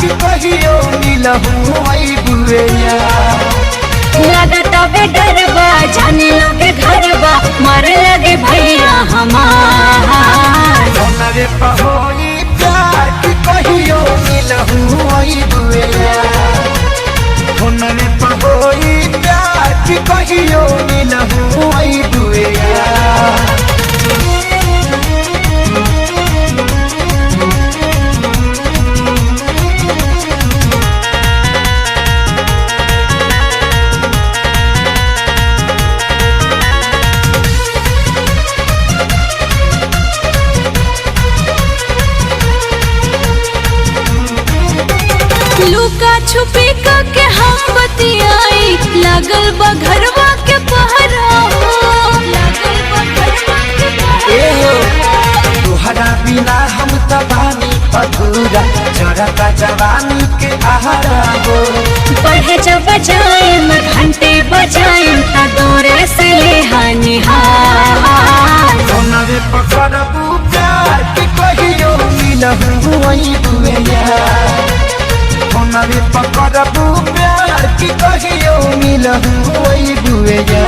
कि कहियो मिलहु आई बुएया लगता बे डरबा जाने लगे घरबा मर लगे भैया हमार फोनवे पहोई प्यार कि कहियो मिलहु आई बुएया फोनवे पहोई प्यार कि कहियो मिलहु आई बुएया लुका छुपी के हम बतियाई लागल बा घरवा के पहरा हो लागल बा घरवा के पहरा तुहरा बिना हम तबानी अधूरा जरता जवानी के आहारा हो पढ़े जब बजाएम घंटे बजाएम ता दौरे से ले हानिहार फोनवे पकड़बू प्यार कि कहियो मिलहु आई बुएया फोनवे पकड़बू प्यार कि कहियो मिलहु आई बुएया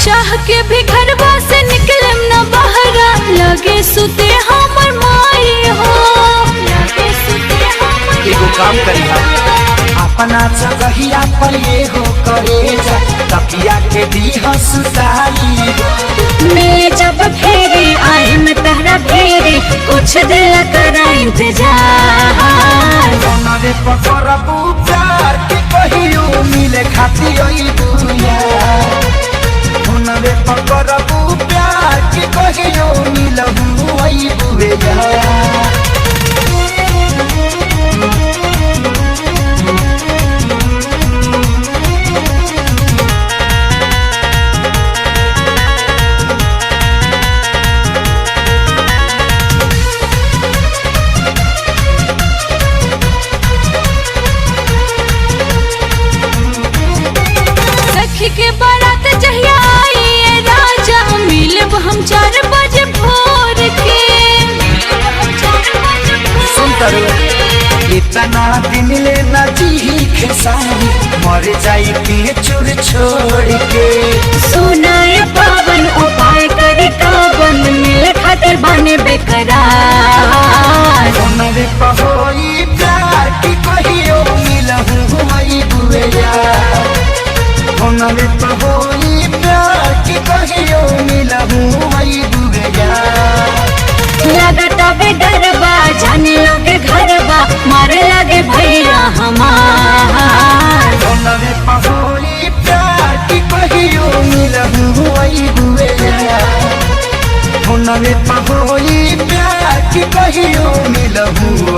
चाह के भी घरवा से निकलम न बहरा लगे सुते हमर माई हो लगे सुते हमर एगो काम करी अपना जगहिया पर ये हो करे जा तकिया के दीह सुताई मैं जब फेरे आए मैं तहरा फेरे कुछ दिल करा इंतजार फोनवे पकड़बू प्यार कि कहियो मिले खाती आई बुया फोनवे पकड़बू प्यार कि कहियो मिलहु आई बुएया के बारात जहिया आई राजा मिलब हम 4 बजे भोर के सुन तरू इतना दिन ले न जी खेसारी मर जाई के चुर छोड़ के सुनाए पावन उपाय करे कावन मिल खातिर बने बेकरार फोनवे पहोई प्यार कि कहियो मिलहु आई बुएया फोनवे पहोई प्यार कि कहियो मिलहु आई बुएया लगता बे डरबा जाने लगे घरबा मारे लगे भैया हमार फोनवे पहोई प्यार कि कहियो मिलहु आई बुएया फोनवे पहोई प्यार कि कहियो मिलहु